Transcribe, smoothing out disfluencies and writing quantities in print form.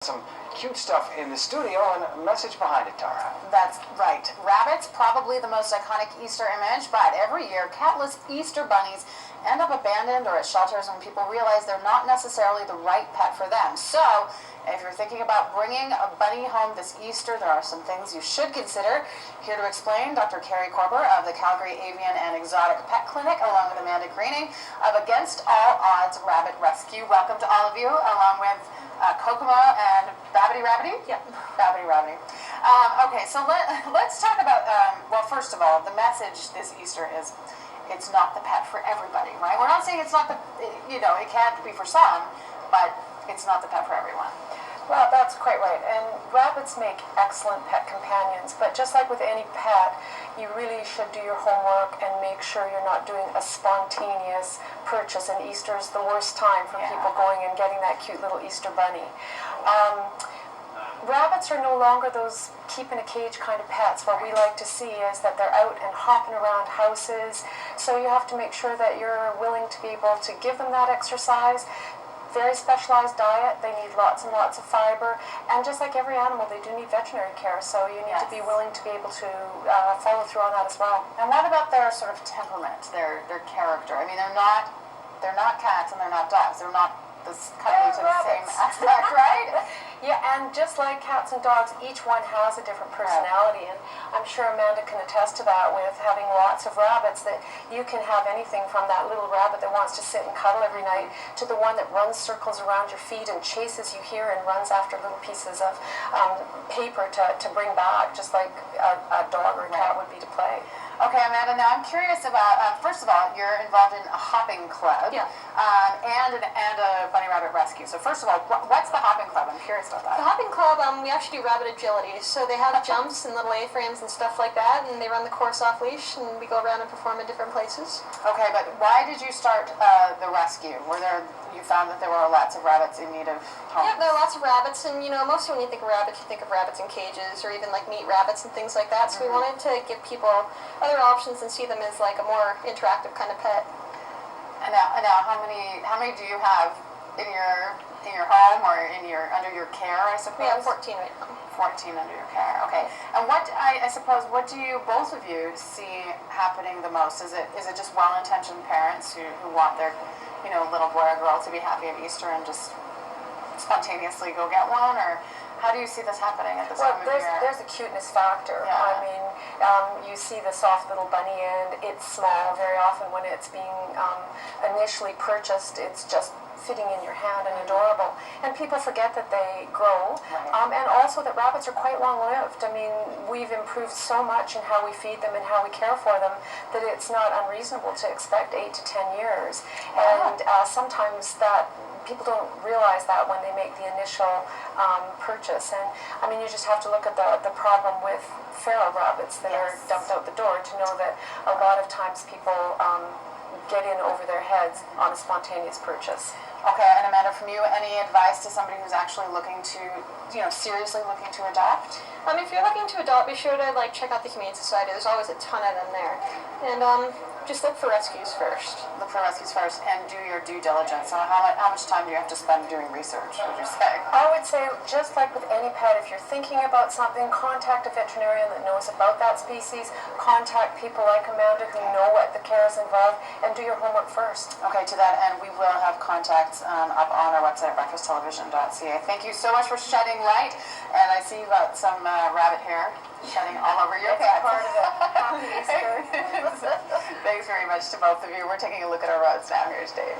Some cute stuff in the studio and a message behind it, Tara. That's right. Rabbits, probably the most iconic Easter image, but every year catless Easter bunnies end up abandoned or at shelters when people realize they're not necessarily the right pet for them. So, if you're thinking about bringing a bunny home this Easter, there are some things you should consider. Here to explain, Dr. Kerry Korber of the Calgary Avian and Exotic Pet Clinic, along with Amanda Greening of Against All Odds Rabbit Rescue. Welcome to all of you, along with Kokomo and Babbity Rabbity? Yeah. Babbity Rabbity. Okay, so let's talk about, well, first of all, the message this Easter is it's not the pet for everybody, right? We're not saying it's not the, it can't be for some, but it's not the pet for everyone. Well, that's quite right. And rabbits make excellent pet companions, but just like with any pet, you really should do your homework and make sure you're not doing a spontaneous purchase. And Easter is the worst time for people going and getting that cute little Easter bunny. Rabbits are no longer those keep in a cage kind of pets. What we like to see is that they're out and hopping around houses. So you have to make sure that you're willing to be able to give them that exercise. Very specialized diet, they need lots and lots of fiber, and just like every animal, they do need veterinary care, so you need to be willing to be able to follow through on that as well. And what about their sort of temperament, their character? I mean, they're not cats and they're not dogs. They're not this cuddly to the same aspect, right? Yeah, and just like cats and dogs, each one has a different personality, and I'm sure Amanda can attest to that with having lots of rabbits, that you can have anything from that little rabbit that wants to sit and cuddle every night to the one that runs circles around your feet and chases you here and runs after little pieces of paper to bring back, just like a dog or a cat would be to play. Okay, Amanda, now I'm curious about, first of all, you're involved in a hopping club and a bunny rabbit rescue. So first of all, what's the hopping club? I'm curious about that. The hopping club, we actually do rabbit agility. So they have jumps and little A-frames and stuff like that, and they run the course off leash, and we go around and perform in different places. Okay, but why did you start the rescue? You found that there were lots of rabbits in need of homes? Yeah, there are lots of rabbits, and mostly when you think of rabbits, you think of rabbits in cages or even like meat rabbits and things like that. So we wanted to give people other options and see them as like a more interactive kind of pet. And now, how many do you have in your home or under your care? I suppose. We have 14 right now. 14 under your care. Okay. And I suppose what do you both of you see happening the most? Is it just well-intentioned parents who want their little boy or girl to be happy at Easter and just spontaneously go get one, or how do you see this happening at this time of year? There's a cuteness factor. Yeah. I mean, you see the soft little bunny end. It's small. Very often when it's being initially purchased, it's just fitting in your hand and adorable. And people forget that they grow, and also that rabbits are quite long-lived. I mean, we've improved so much in how we feed them and how we care for them that it's not unreasonable to expect 8 to 10 years. And sometimes that people don't realize that when they make the initial purchase. And I mean, you just have to look at the problem with feral rabbits that are dumped out the door to know that a lot of times people get in over their heads on a spontaneous purchase. Okay, and Amanda, from you, any advice to somebody who's actually looking to, seriously looking to adopt? If you're looking to adopt, be sure to check out the Humane Society. There's always a ton of them there, and just look for rescues first. Look for rescues first, and do your due diligence. So how much time do you have to spend doing research, would you say? I would say, just like with any pet, if you're thinking about something, contact a veterinarian that knows about that species, contact people like Amanda who know what the care is involved, and do your homework first. Okay, to that end, we will have contacts up on our website, breakfasttelevision.ca. Thank you so much for shedding light, and I see you've got some rabbit hair shedding all over your pet. Part of it. Happy Easter. Thanks very much to both of you. We're taking a look at our roads now. Here's Dave.